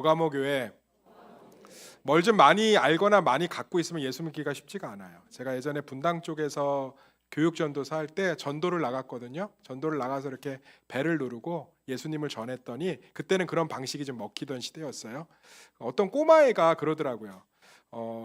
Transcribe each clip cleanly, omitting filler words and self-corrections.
버가모 교회 뭘 좀 많이 알거나 많이 갖고 있으면 예수 믿기가 쉽지가 않아요. 제가 예전에 분당 쪽에서 교육 전도사 할 때 전도를 나갔거든요. 전도를 나가서 이렇게 배를 누르고 예수님을 전했더니 그때는 그런 방식이 좀 먹히던 시대였어요. 어떤 꼬마애가 그러더라고요.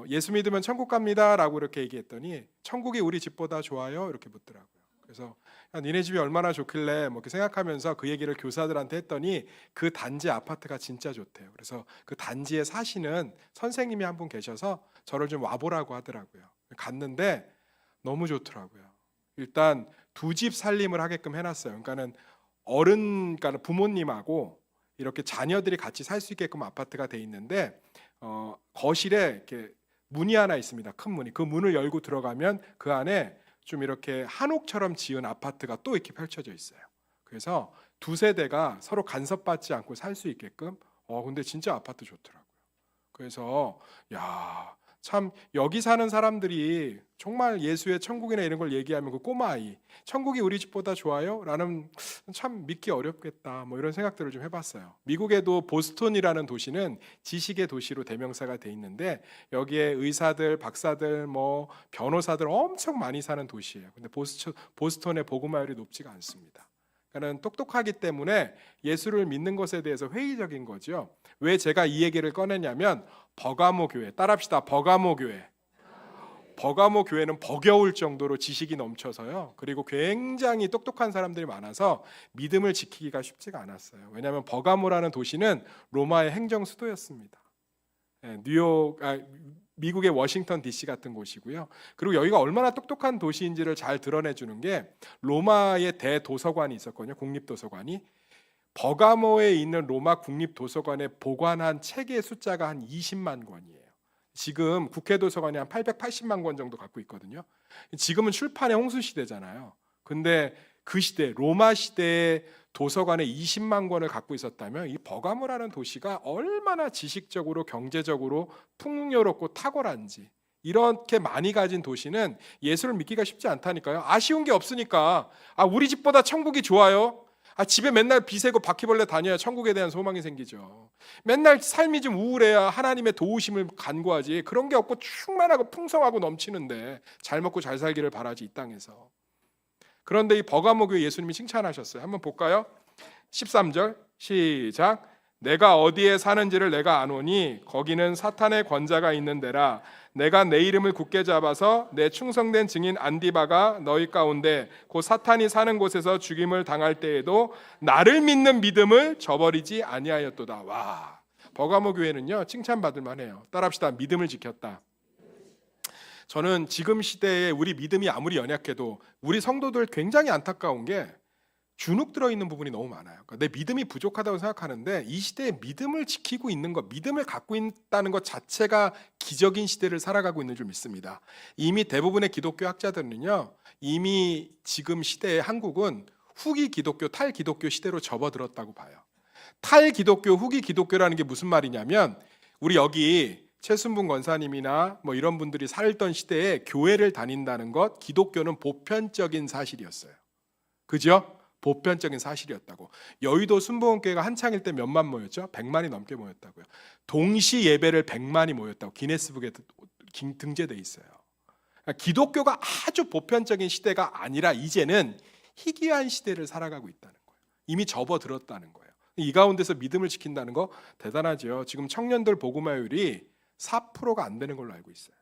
예수 믿으면 천국 갑니다라고 이렇게 얘기했더니 천국이 우리 집보다 좋아요? 이렇게 묻더라고요. 그래서 야, 니네 집이 얼마나 좋길래 뭐 이렇게 생각하면서 그 얘기를 교사들한테 했더니 그 단지 아파트가 진짜 좋대요. 그래서 그 단지에 사시는 선생님이 한 분 계셔서 저를 좀 와보라고 하더라고요. 갔는데 너무 좋더라고요. 일단 두 집 살림을 하게끔 해놨어요. 그러니까는 그러니까 부모님하고 이렇게 자녀들이 같이 살 수 있게끔 아파트가 돼 있는데 거실에 이렇게 문이 하나 있습니다. 큰 문이. 그 문을 열고 들어가면 그 안에 좀 이렇게 한옥처럼 지은 아파트가 또 이렇게 펼쳐져 있어요. 그래서 두 세대가 서로 간섭받지 않고 살 수 있게끔. 근데 진짜 아파트 좋더라고요. 그래서 야, 참 여기 사는 사람들이 정말 예수의 천국이나 이런 걸 얘기하면 그 꼬마아이 천국이 우리 집보다 좋아요? 라는 참 믿기 어렵겠다 뭐 이런 생각들을 좀 해봤어요. 미국에도 보스턴이라는 도시는 지식의 도시로 대명사가 돼 있는데 여기에 의사들, 박사들, 뭐 변호사들 엄청 많이 사는 도시예요. 근데 보스턴의 복음화율이 높지가 않습니다. 그러니까 똑똑하기 때문에 예수를 믿는 것에 대해서 회의적인 거죠. 왜 제가 이 얘기를 꺼내냐면 버가모 교회, 따라합시다. 버가모 교회. 버가모 교회는 버겨울 정도로 지식이 넘쳐서요. 그리고 굉장히 똑똑한 사람들이 많아서 믿음을 지키기가 쉽지가 않았어요. 왜냐하면 버가모라는 도시는 로마의 행정 수도였습니다. 미국의 워싱턴 DC 같은 곳이고요. 그리고 여기가 얼마나 똑똑한 도시인지를 잘 드러내주는 게 로마의 대도서관이 있었거든요. 국립도서관이. 버가모에 있는 로마 국립도서관에 보관한 책의 숫자가 한 20만 권이에요. 지금 국회도서관이 한 880만 권 정도 갖고 있거든요. 지금은 출판의 홍수시대잖아요. 근데 그 시대, 로마 시대의 도서관에 20만 권을 갖고 있었다면 이 버가모라는 도시가 얼마나 지식적으로 경제적으로 풍요롭고 탁월한지, 이렇게 많이 가진 도시는 예수를 믿기가 쉽지 않다니까요. 아쉬운 게 없으니까. 우리 집보다 천국이 좋아요. 집에 맨날 비새고 바퀴벌레 다녀야 천국에 대한 소망이 생기죠. 맨날 삶이 좀 우울해야 하나님의 도우심을 간구하지. 그런 게 없고 충만하고 풍성하고 넘치는데 잘 먹고 잘 살기를 바라지 이 땅에서. 그런데 이 버가모 교회 예수님이 칭찬하셨어요. 한번 볼까요? 13절 시작. 내가 어디에 사는지를 내가 아노니 거기는 사탄의 권자가 있는 데라. 내가 내 이름을 굳게 잡아서 내 충성된 증인 안디바가 너희 가운데 곧 사탄이 사는 곳에서 죽임을 당할 때에도 나를 믿는 믿음을 저버리지 아니하였도다. 와, 버가모 교회는요 칭찬받을 만해요. 따라합시다. 믿음을 지켰다. 저는 지금 시대에 우리 믿음이 아무리 연약해도 우리 성도들 굉장히 안타까운 게 주눅 들어있는 부분이 너무 많아요. 그러니까 내 믿음이 부족하다고 생각하는데 이 시대에 믿음을 지키고 있는 것, 믿음을 갖고 있다는 것 자체가 기적인 시대를 살아가고 있는 줄 믿습니다. 이미 대부분의 기독교 학자들은요, 이미 지금 시대의 한국은 후기 기독교, 탈기독교 시대로 접어들었다고 봐요. 탈기독교, 후기 기독교라는 게 무슨 말이냐면 우리 여기 최순분 권사님이나 뭐 이런 분들이 살던 시대에 교회를 다닌다는 것, 기독교는 보편적인 사실이었어요. 그죠? 보편적인 사실이었다고. 여의도 순복음교회가 한창일 때 몇만 모였죠? 100만이 넘게 모였다고요. 동시 예배를 100만이 모였다고 기네스북에 등재돼 있어요. 그러니까 기독교가 아주 보편적인 시대가 아니라 이제는 희귀한 시대를 살아가고 있다는 거예요. 이미 접어들었다는 거예요. 이 가운데서 믿음을 지킨다는 거 대단하죠. 지금 청년들 복음화율이 4%가 안 되는 걸로 알고 있어요.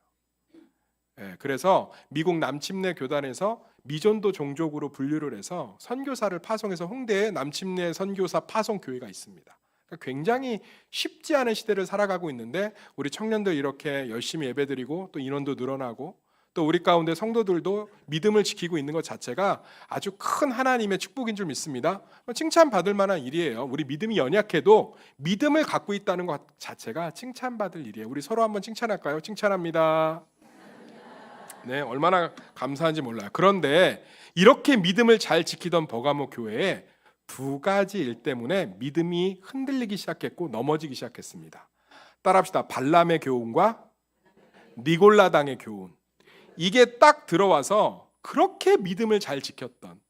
그래서 미국 남침내 교단에서 미전도 종족으로 분류를 해서 선교사를 파송해서 홍대에 남침내 선교사 파송 교회가 있습니다. 그러니까 굉장히 쉽지 않은 시대를 살아가고 있는데 우리 청년들 이렇게 열심히 예배드리고 또 인원도 늘어나고 또 우리 가운데 성도들도 믿음을 지키고 있는 것 자체가 아주 큰 하나님의 축복인 줄 믿습니다. 칭찬받을 만한 일이에요. 우리 믿음이 연약해도 믿음을 갖고 있다는 것 자체가 칭찬받을 일이에요. 우리 서로 한번 칭찬할까요? 칭찬합니다. 네, 얼마나 감사한지 몰라요. 그런데 이렇게 믿음을 잘 지키던 버가모 교회에 두 가지 일 때문에 믿음이 흔들리기 시작했고 넘어지기 시작했습니다. 따라합시다. 발람의 교훈과 니골라당의 교훈. 이게 딱 들어와서 그렇게 믿음을 잘 지켰던,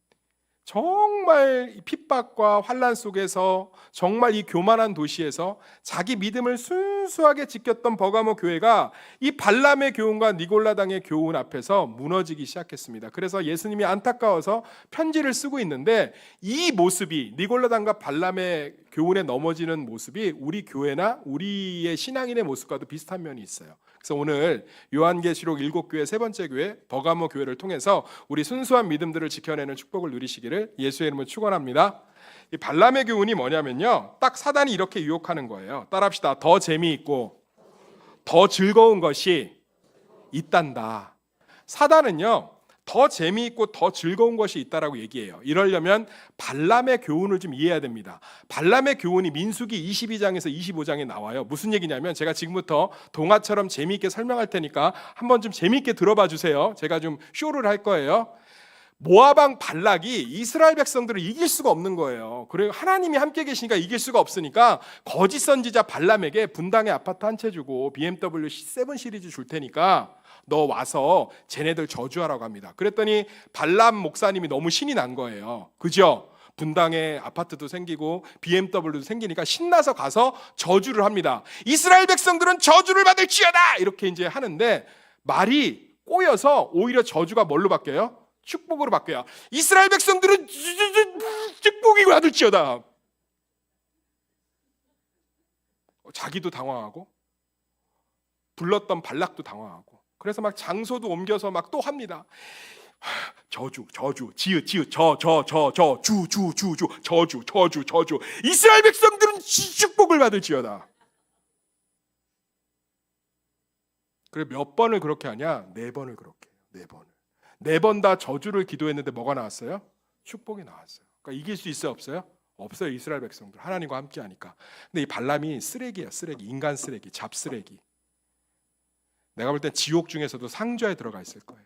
정말 핍박과 환난 속에서 정말 이 교만한 도시에서 자기 믿음을 순수하게 지켰던 버가모 교회가 이 발람의 교훈과 니골라당의 교훈 앞에서 무너지기 시작했습니다. 그래서 예수님이 안타까워서 편지를 쓰고 있는데 이 모습이 니골라당과 발람의 교훈에 넘어지는 모습이 우리 교회나 우리의 신앙인의 모습과도 비슷한 면이 있어요. 그래서 오늘 요한계시록 7교회 세 번째 교회 버가모 교회를 통해서 우리 순수한 믿음들을 지켜내는 축복을 누리시기를 예수의 이름으로 축원합니다. 이 발람의 교훈이 뭐냐면요, 딱 사단이 이렇게 유혹하는 거예요. 따라합시다. 더 재미있고 더 즐거운 것이 있단다. 사단은요, 더 재미있고 더 즐거운 것이 있다라고 얘기해요. 이러려면 발람의 교훈을 좀 이해해야 됩니다. 발람의 교훈이 민수기 22장에서 25장에 나와요. 무슨 얘기냐면 제가 지금부터 동화처럼 재미있게 설명할 테니까 한번 좀 재미있게 들어봐 주세요. 제가 좀 쇼를 할 거예요. 모압 왕 발락이 이스라엘 백성들을 이길 수가 없는 거예요. 그리고 하나님이 함께 계시니까 이길 수가 없으니까 거짓 선지자 발람에게 분당에 아파트 한 채 주고 BMW 7 시리즈 줄 테니까 너 와서 쟤네들 저주하라고 합니다. 그랬더니 발람 목사님이 너무 신이 난 거예요. 그죠? 분당에 아파트도 생기고 BMW도 생기니까 신나서 가서 저주를 합니다. 이스라엘 백성들은 저주를 받을지어다! 이렇게 이제 하는데 말이 꼬여서 오히려 저주가 뭘로 바뀌어요? 축복으로 바뀌어요. 이스라엘 백성들은 축복이 받을지어다. 자기도 당황하고 불렀던 발락도 당황하고 그래서 막 장소도 옮겨서 막 또 합니다. 저주, 지읒, 주, 저주. 이스라엘 백성들은 축복을 받을지어다. 그래 몇 번을 그렇게 하냐? 4번을 그렇게 해요. 4번을. 4번 다 저주를 기도했는데 뭐가 나왔어요? 축복이 나왔어요. 그러니까 이길 수 있어요, 없어요? 없어요. 이스라엘 백성들 하나님과 함께 하니까. 근데 이 발람이 쓰레기야, 쓰레기. 인간 쓰레기, 잡쓰레기. 내가 볼 땐 지옥 중에서도 상좌에 들어가 있을 거예요.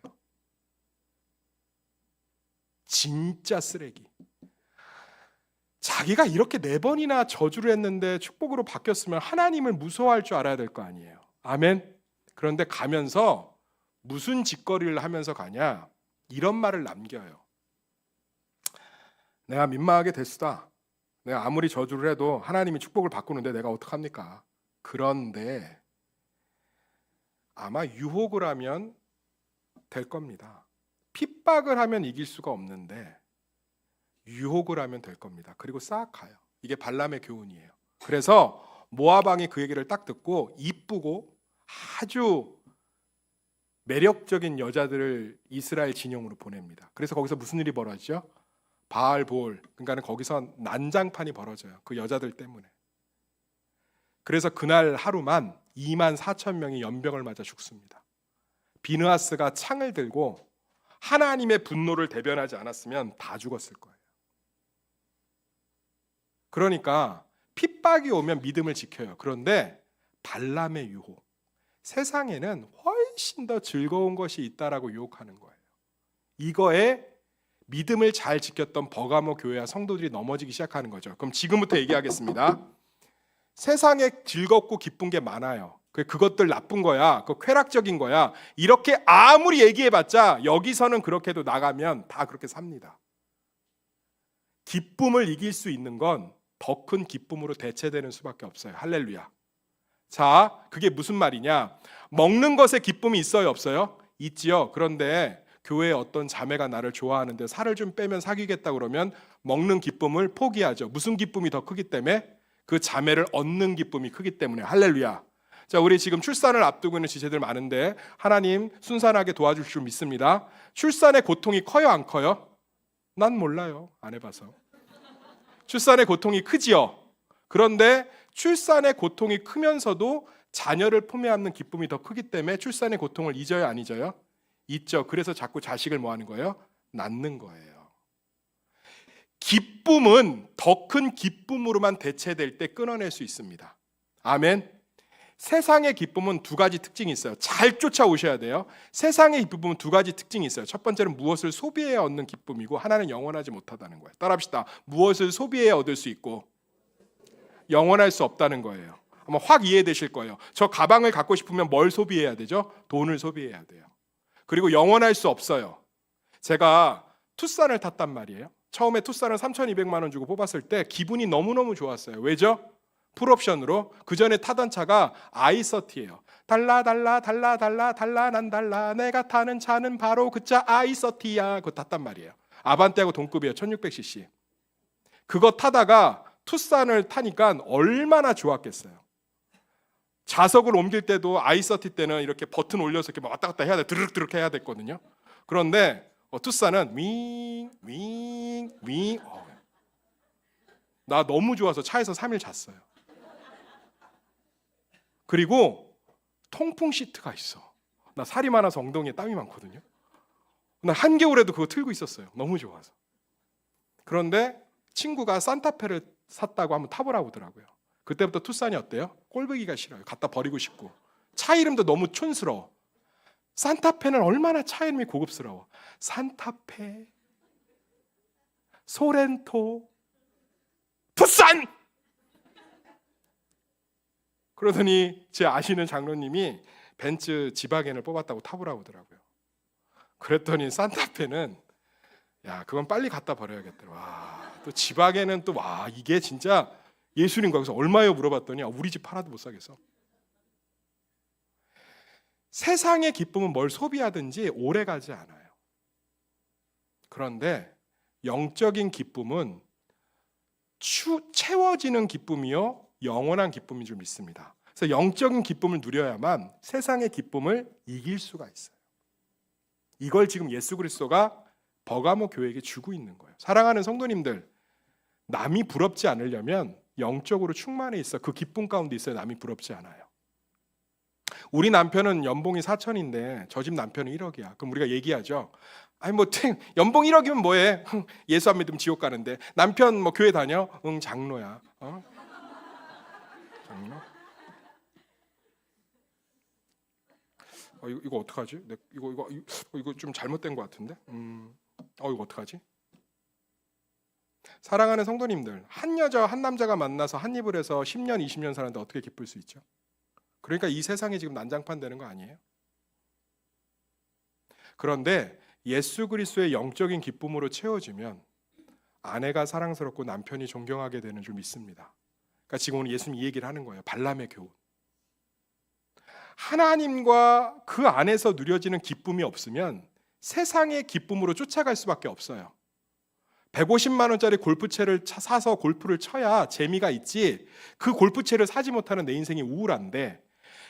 진짜 쓰레기. 자기가 이렇게 4번이나 저주를 했는데 축복으로 바뀌었으면 하나님을 무서워할 줄 알아야 될 거 아니에요. 아멘. 그런데 가면서 무슨 짓거리를 하면서 가냐? 이런 말을 남겨요. 내가 민망하게 됐수다. 내가 아무리 저주를 해도 하나님이 축복을 바꾸는데 내가 어떡합니까? 그런데 아마 유혹을 하면 될 겁니다. 핍박을 하면 이길 수가 없는데 유혹을 하면 될 겁니다. 그리고 싹 가요. 이게 발람의 교훈이에요. 그래서 모압 왕이 그 얘기를 딱 듣고 이쁘고 아주 매력적인 여자들을 이스라엘 진영으로 보냅니다. 그래서 거기서 무슨 일이 벌어지죠? 바알볼, 그러니까 거기서 난장판이 벌어져요. 그 여자들 때문에. 그래서 그날 하루만 24,000명이 연병을 맞아 죽습니다. 비느하스가 창을 들고 하나님의 분노를 대변하지 않았으면 다 죽었을 거예요. 그러니까 핍박이 오면 믿음을 지켜요. 그런데 발람의 유혹, 세상에는 훨씬 더 즐거운 것이 있다라고 유혹하는 거예요. 이거에 믿음을 잘 지켰던 버가모 교회와 성도들이 넘어지기 시작하는 거죠. 그럼 지금부터 얘기하겠습니다. 세상에 즐겁고 기쁜 게 많아요. 그것들 나쁜 거야, 그 쾌락적인 거야, 이렇게 아무리 얘기해봤자 여기서는 그렇게도 나가면 다 그렇게 삽니다. 기쁨을 이길 수 있는 건 더 큰 기쁨으로 대체되는 수밖에 없어요. 할렐루야. 자, 그게 무슨 말이냐? 먹는 것에 기쁨이 있어요, 없어요? 있지요. 그런데 교회에 어떤 자매가 나를 좋아하는데 살을 좀 빼면 사귀겠다 그러면 먹는 기쁨을 포기하죠. 무슨 기쁨이 더 크기 때문에? 그 자매를 얻는 기쁨이 크기 때문에. 할렐루야. 자, 우리 지금 출산을 앞두고 있는 지체들 많은데 하나님 순산하게 도와줄 줄 믿습니다. 출산의 고통이 커요, 안 커요? 난 몰라요. 안 해봐서. 출산의 고통이 크지요. 그런데 출산의 고통이 크면서도 자녀를 품에 안는 기쁨이 더 크기 때문에 출산의 고통을 잊어요, 안 잊어요? 잊죠. 그래서 자꾸 자식을 뭐 하는 거예요? 낳는 거예요. 기쁨은 더 큰 기쁨으로만 대체될 때 끊어낼 수 있습니다. 아멘. 세상의 기쁨은 2가지 특징이 있어요. 잘 쫓아오셔야 돼요. 세상의 기쁨은 2가지 특징이 있어요. 첫 번째는 무엇을 소비해야 얻는 기쁨이고 하나는 영원하지 못하다는 거예요. 따라합시다. 무엇을 소비해야 얻을 수 있고 영원할 수 없다는 거예요. 아마 확 이해되실 거예요. 저 가방을 갖고 싶으면 뭘 소비해야 되죠? 돈을 소비해야 돼요. 그리고 영원할 수 없어요. 제가 투싼을 탔단 말이에요. 처음에 투싼을 3,200만 원 주고 뽑았을 때 기분이 너무너무 좋았어요. 왜죠? 풀옵션으로. 그 전에 타던 차가 i30예요. 달라 달라 달라 달라 달라 난 달라 내가 타는 차는 바로 그 차 i30야. 그거 탔단 말이에요. 아반떼하고 동급이에요. 1600cc. 그거 타다가 투싼을 타니까 얼마나 좋았겠어요. 좌석을 옮길 때도 i30 때는 이렇게 버튼 올려서 이렇게 막 왔다 갔다 해야 돼. 드륵드륵 해야 됐거든요. 그런데 투싼은 윙윙윙. 나 너무 좋아서 차에서 3일 잤어요. 그리고 통풍 시트가 있어. 나 살이 많아서 엉덩이에 땀이 많거든요. 나 한겨울에도 그거 틀고 있었어요. 너무 좋아서. 그런데 친구가 산타페를 샀다고 한번 타보라고 하더라고요. 그때부터 투싼이 어때요? 꼴보기가 싫어요. 갖다 버리고 싶고. 차 이름도 너무 촌스러워. 산타페는 얼마나 차 이름이 고급스러워. 산타페, 소렌토, 투싼! 그러더니 제 아시는 장로님이 벤츠 지바겐을 뽑았다고 타보라고 하더라고요. 그랬더니 산타페는 야 그건 빨리 갖다 버려야겠더라. 와, 또 지바겐은 또 와 이게 진짜 예술인가. 그래서 얼마요 물어봤더니 우리 집 하나도 못 사겠어. 세상의 기쁨은 뭘 소비하든지 오래 가지 않아요. 그런데 영적인 기쁨은 채워지는 기쁨이요 영원한 기쁨인 줄 믿습니다. 그래서 영적인 기쁨을 누려야만 세상의 기쁨을 이길 수가 있어요. 이걸 지금 예수 그리스도가 버가모 교회에게 주고 있는 거예요. 사랑하는 성도님들, 남이 부럽지 않으려면 영적으로 충만해 있어. 그 기쁨 가운데 있어야 남이 부럽지 않아요. 우리 남편은 연봉이 4천인데 저 집 남편은 1억이야. 그럼 우리가 얘기하죠. 아니 뭐 연봉 1억이면 뭐해? 예수 안 믿으면 지옥 가는데. 남편 뭐 교회 다녀? 응 장로야. 장로? 이거 어떡하지? 이거 좀 잘못된 것 같은데. 이거 어떡하지? 사랑하는 성도님들, 한 여자와 한 남자가 만나서 한 입을 해서 10년, 20년 사는데 어떻게 기쁠 수 있죠? 그러니까 이 세상이 지금 난장판 되는 거 아니에요? 그런데 예수 그리스도의 영적인 기쁨으로 채워지면 아내가 사랑스럽고 남편이 존경하게 되는 줄 믿습니다. 그러니까 지금 오늘 예수님이 이 얘기를 하는 거예요. 발람의 교훈. 하나님과 그 안에서 누려지는 기쁨이 없으면 세상의 기쁨으로 쫓아갈 수밖에 없어요. 150만 원짜리 골프채를 사서 골프를 쳐야 재미가 있지, 그 골프채를 사지 못하는 내 인생이 우울한데,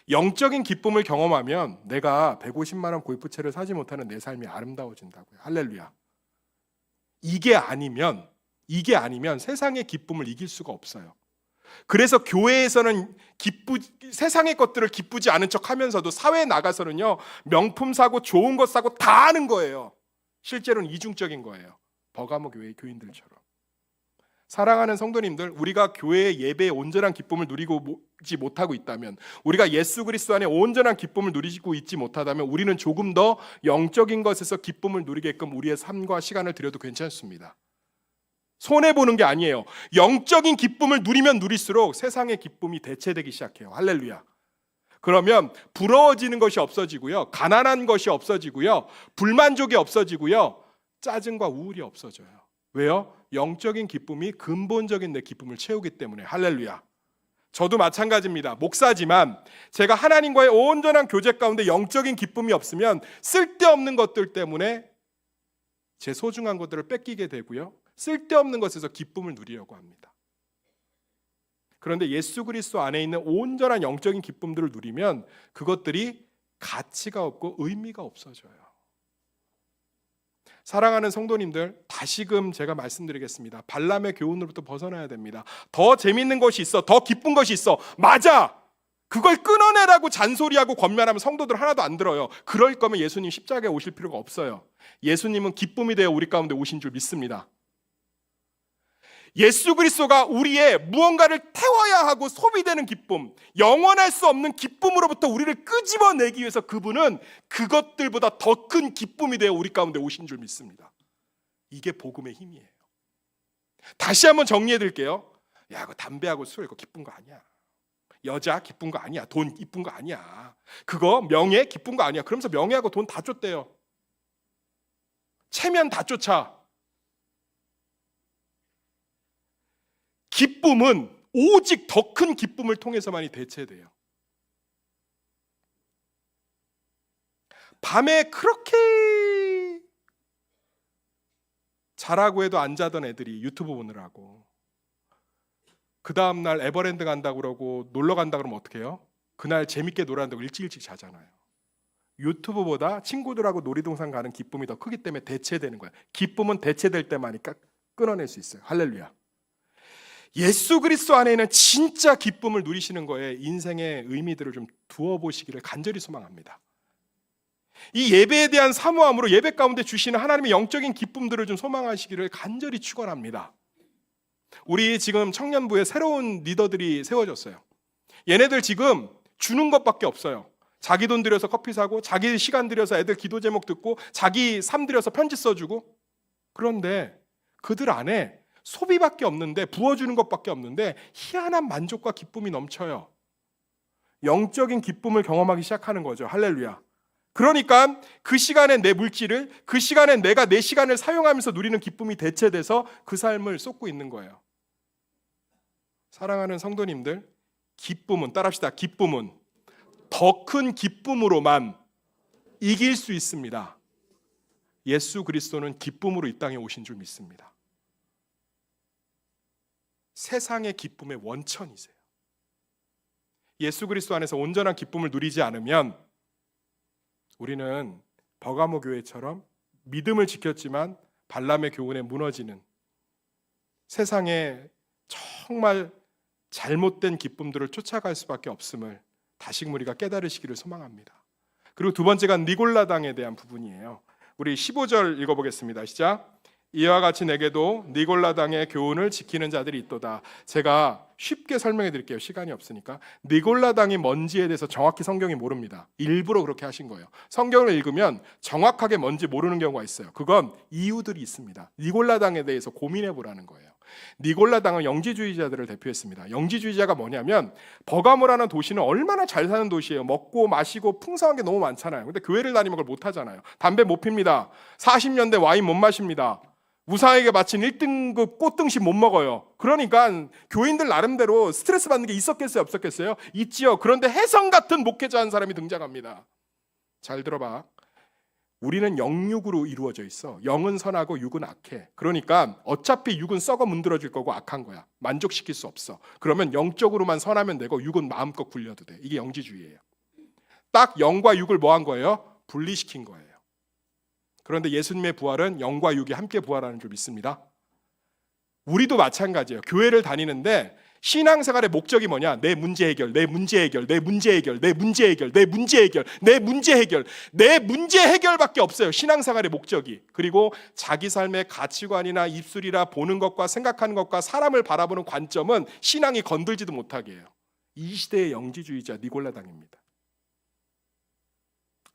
영적인 기쁨을 경험하면 내가 150만 원 골프채를 사지 못하는 내 삶이 아름다워진다고요. 할렐루야. 이게 아니면 세상의 기쁨을 이길 수가 없어요. 그래서 교회에서는 세상의 것들을 기쁘지 않은 척 하면서도 사회에 나가서는요, 명품 사고 좋은 것 사고 다 하는 거예요. 실제로는 이중적인 거예요. 버가모 교회의 교인들처럼. 사랑하는 성도님들, 우리가 교회의 예배의 온전한 기쁨을 누리고 있지 못하고 있다면, 우리가 예수 그리스도 안에 온전한 기쁨을 누리고 있지 못하다면, 우리는 조금 더 영적인 것에서 기쁨을 누리게끔 우리의 삶과 시간을 들여도 괜찮습니다. 손해보는 게 아니에요. 영적인 기쁨을 누리면 누릴수록 세상의 기쁨이 대체되기 시작해요. 할렐루야. 그러면 부러워지는 것이 없어지고요, 가난한 것이 없어지고요, 불만족이 없어지고요, 짜증과 우울이 없어져요. 왜요? 영적인 기쁨이 근본적인 내 기쁨을 채우기 때문에. 할렐루야. 저도 마찬가지입니다. 목사지만 제가 하나님과의 온전한 교제 가운데 영적인 기쁨이 없으면 쓸데없는 것들 때문에 제 소중한 것들을 뺏기게 되고요, 쓸데없는 것에서 기쁨을 누리려고 합니다. 그런데 예수 그리스도 안에 있는 온전한 영적인 기쁨들을 누리면 그것들이 가치가 없고 의미가 없어져요. 사랑하는 성도님들, 다시금 제가 말씀드리겠습니다. 발람의 교훈으로부터 벗어나야 됩니다. 더 재밌는 것이 있어, 더 기쁜 것이 있어, 맞아! 그걸 끊어내라고 잔소리하고 권면하면 성도들 하나도 안 들어요. 그럴 거면 예수님 십자가에 오실 필요가 없어요. 예수님은 기쁨이 되어 우리 가운데 오신 줄 믿습니다. 예수 그리스도가 우리의 무언가를 태워야 하고 소비되는 기쁨, 영원할 수 없는 기쁨으로부터 우리를 끄집어내기 위해서 그분은 그것들보다 더 큰 기쁨이 되어 우리 가운데 오신 줄 믿습니다. 이게 복음의 힘이에요. 다시 한번 정리해 드릴게요. 야, 그 담배하고 술 이거 기쁜 거 아니야. 여자 기쁜 거 아니야. 돈 기쁜 거 아니야. 그거 명예 기쁜 거 아니야. 그러면서 명예하고 돈 다 쫓대요. 체면 다 쫓아. 기쁨은 오직 더 큰 기쁨을 통해서만이 대체돼요. 밤에 그렇게 자라고 해도 안 자던 애들이 유튜브 보느라고 그 다음날 에버랜드 간다고 그러고 놀러 간다고 그러면 어떻게 해요? 그날 재밌게 놀아한다고 일찍 자잖아요. 유튜브보다 친구들하고 놀이동산 가는 기쁨이 더 크기 때문에 대체되는 거예요. 기쁨은 대체될 때만이 끊어낼 수 있어요. 할렐루야. 예수 그리스도 안에 있는 진짜 기쁨을 누리시는 거에 인생의 의미들을 좀 두어보시기를 간절히 소망합니다. 이 예배에 대한 사모함으로 예배 가운데 주시는 하나님의 영적인 기쁨들을 좀 소망하시기를 간절히 축원합니다. 우리 지금 청년부에 새로운 리더들이 세워졌어요. 얘네들 지금 주는 것밖에 없어요. 자기 돈 들여서 커피 사고, 자기 시간 들여서 애들 기도 제목 듣고, 자기 삶 들여서 편지 써주고. 그런데 그들 안에 소비밖에 없는데, 부어주는 것밖에 없는데 희한한 만족과 기쁨이 넘쳐요. 영적인 기쁨을 경험하기 시작하는 거죠. 할렐루야. 그러니까 그 시간에 내 물질을, 그 시간에 내가 내 시간을 사용하면서 누리는 기쁨이 대체돼서 그 삶을 쏟고 있는 거예요. 사랑하는 성도님들, 기쁨은, 따라합시다. 기쁨은 더 큰 기쁨으로만 이길 수 있습니다. 예수 그리스도는 기쁨으로 이 땅에 오신 줄 믿습니다. 세상의 기쁨의 원천이세요. 예수 그리스도 안에서 온전한 기쁨을 누리지 않으면 우리는 버가모 교회처럼 믿음을 지켰지만 발람의 교훈에 무너지는, 세상에 정말 잘못된 기쁨들을 쫓아갈 수밖에 없음을 다시 우리가 깨달으시기를 소망합니다. 그리고 두 번째가 니골라당에 대한 부분이에요. 우리 15절 읽어보겠습니다. 시작. 이와 같이 내게도 니골라당의 교훈을 지키는 자들이 있도다. 제가 쉽게 설명해 드릴게요. 시간이 없으니까. 니골라당이 뭔지에 대해서 정확히 성경이 모릅니다. 일부러 그렇게 하신 거예요. 성경을 읽으면 정확하게 뭔지 모르는 경우가 있어요. 그건 이유들이 있습니다. 니골라당에 대해서 고민해 보라는 거예요. 니골라당은 영지주의자들을 대표했습니다. 영지주의자가 뭐냐면, 버가모라는 도시는 얼마나 잘 사는 도시예요. 먹고 마시고 풍성한 게 너무 많잖아요. 근데 교회를 다니면 그걸 못 하잖아요. 담배 못 핍니다. 40년대 와인 못 마십니다. 우상에게 바친 1등급 꽃등심 못 먹어요. 그러니까 교인들 나름대로 스트레스 받는 게 있었겠어요, 없었겠어요? 있지요. 그런데 혜성 같은 목회자 한 사람이 등장합니다. 잘 들어봐. 우리는 영육으로 이루어져 있어. 영은 선하고 육은 악해. 그러니까 어차피 육은 썩어 문드러질 거고 악한 거야. 만족시킬 수 없어. 그러면 영적으로만 선하면 되고 육은 마음껏 굴려도 돼. 이게 영지주의예요. 딱 영과 육을 뭐 한 거예요? 분리시킨 거예요. 그런데 예수님의 부활은 영과 육이 함께 부활하는 줄 믿습니다. 우리도 마찬가지예요. 교회를 다니는데 신앙생활의 목적이 뭐냐? 내 문제 해결, 내 문제 해결, 내 문제 해결, 내 문제 해결, 내 문제 해결, 내 문제 해결, 내 문제 해결밖에 없어요. 신앙생활의 목적이. 그리고 자기 삶의 가치관이나 입술이라 보는 것과 생각하는 것과 사람을 바라보는 관점은 신앙이 건들지도 못하게 해요. 이 시대의 영지주의자 니골라당입니다.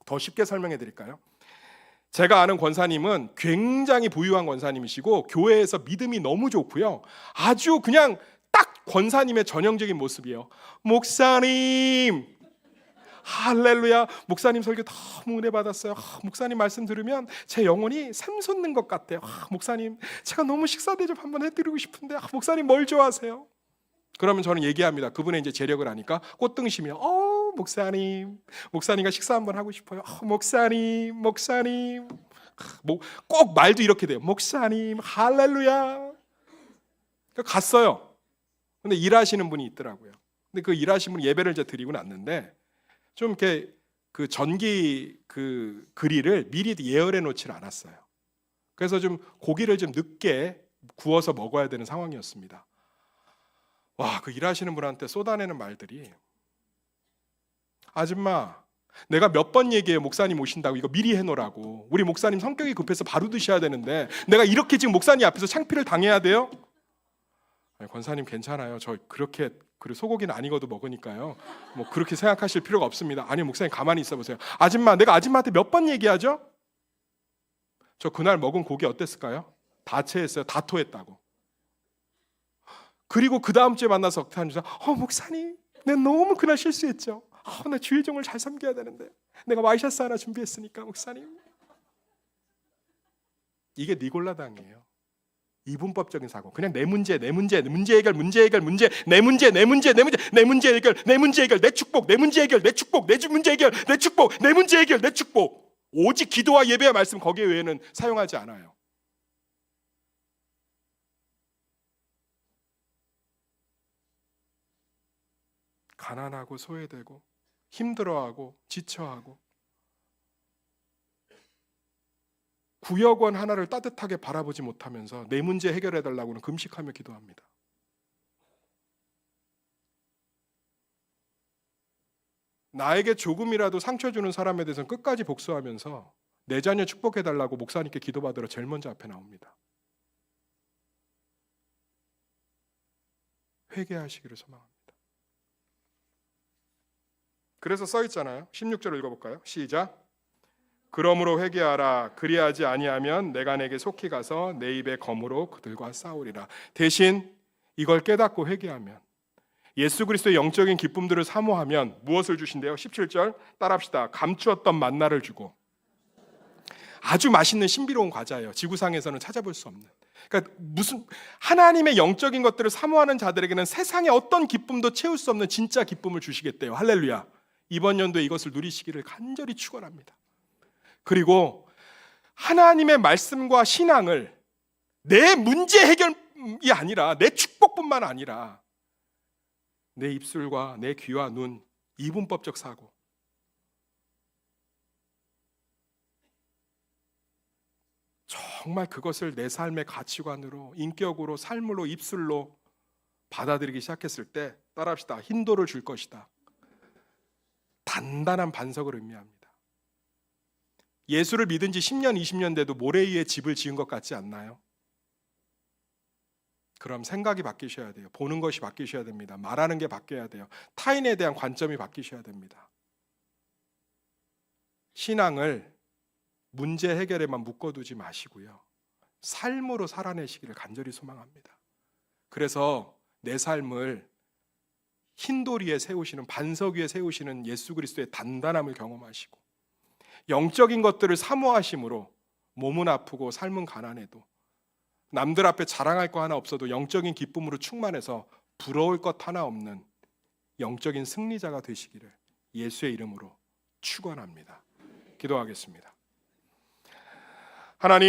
더 쉽게 설명해 드릴까요? 제가 아는 권사님은 굉장히 부유한 권사님이시고 교회에서 믿음이 너무 좋고요. 아주 그냥 딱 권사님의 전형적인 모습이에요. 목사님, 할렐루야. 목사님 설교 너무 은혜 받았어요. 목사님 말씀 들으면 제 영혼이 샘솟는 것 같아요. 목사님, 제가 너무 식사 대접 한번 해드리고 싶은데 목사님 뭘 좋아하세요? 그러면 저는 얘기합니다. 그분의 이제 재력을 아니까 꽃등심이요. 목사님과 식사 한번 하고 싶어요. 목사님, 꼭 말도 이렇게 돼요. 목사님, 할렐루야. 갔어요. 근데 일하시는 분이 있더라고요. 근데 그 일하시는 분이 예배를 이제 드리고 났는데 좀 이렇게 그 전기 그 그릴을 미리 예열해 놓지를 않았어요. 그래서 좀 고기를 좀 늦게 구워서 먹어야 되는 상황이었습니다. 와, 그 일하시는 분한테 쏟아내는 말들이, 아줌마, 내가 몇 번 얘기해요. 목사님 오신다고 이거 미리 해놓으라고. 우리 목사님 성격이 급해서 바로 드셔야 되는데 내가 이렇게 지금 목사님 앞에서 창피를 당해야 돼요? 아니, 권사님 괜찮아요. 저 그렇게 그리고 소고기는 안 익어도 먹으니까요. 뭐 그렇게 생각하실 필요가 없습니다. 아니, 목사님 가만히 있어 보세요. 아줌마, 내가 아줌마한테 몇 번 얘기하죠? 저 그날 먹은 고기 어땠을까요? 다 체했어요. 다 토했다고. 그리고 그 다음 주에 만나서 억탄주사, 목사님, 내가 너무 그날 실수했죠. 나 주일종을 잘 섬겨야 되는데 내가 와이셔츠 하나 준비했으니까 목사님. 이게 니골라당이에요. 이분법적인 사고. 그냥 내 문제 해결, 문제 해결, 내 문제 해결, 내 축복, 내 문제 해결, 내 축복, 내 문제 해결, 내 축복, 내 문제 해결, 내 축복. 오직 기도와 예배와 말씀 거기에 외에는 사용하지 않아요. 가난하고 소외되고 힘들어하고 지쳐하고 구역 원 하나를 따뜻하게 바라보지 못하면서 내 문제 해결해달라고는 금식하며 기도합니다. 나에게 조금이라도 상처 주는 사람에 대해서는 끝까지 복수하면서 내 자녀 축복해달라고 목사님께 기도받으러 제일 먼저 앞에 나옵니다. 회개하시기를 소망합니다. 그래서 써 있잖아요. 16절 읽어볼까요? 시작. 그러므로 회개하라. 그리하지 아니하면 내가 내게 속히 가서 내 입의 검으로 그들과 싸우리라. 대신 이걸 깨닫고 회개하면, 예수 그리스도의 영적인 기쁨들을 사모하면 무엇을 주신대요? 17절 따라합시다. 감추었던 만나를 주고. 아주 맛있는 신비로운 과자예요. 지구상에서는 찾아볼 수 없는. 그러니까 무슨 하나님의 영적인 것들을 사모하는 자들에게는 세상의 어떤 기쁨도 채울 수 없는 진짜 기쁨을 주시겠대요. 할렐루야. 이번 연도에 이것을 누리시기를 간절히 축원합니다. 그리고 하나님의 말씀과 신앙을 내 문제 해결이 아니라 내 축복뿐만 아니라 내 입술과 내 귀와 눈, 이분법적 사고, 정말 그것을 내 삶의 가치관으로, 인격으로, 삶으로, 입술로 받아들이기 시작했을 때 따라합시다. 힌도를 줄 것이다. 단단한 반석을 의미합니다. 예수를 믿은 지 10년, 20년 돼도 모래 위에 집을 지은 것 같지 않나요? 그럼 생각이 바뀌셔야 돼요. 보는 것이 바뀌셔야 됩니다. 말하는 게 바뀌어야 돼요. 타인에 대한 관점이 바뀌셔야 됩니다. 신앙을 문제 해결에만 묶어두지 마시고요. 삶으로 살아내시기를 간절히 소망합니다. 그래서 내 삶을 흰돌 위에 세우시는, 반석 위에 세우시는 예수 그리스도의 단단함을 경험하시고 영적인 것들을 사모하심으로 몸은 아프고 삶은 가난해도 남들 앞에 자랑할 거 하나 없어도 영적인 기쁨으로 충만해서 부러울 것 하나 없는 영적인 승리자가 되시기를 예수의 이름으로 축원합니다. 기도하겠습니다. 하나님,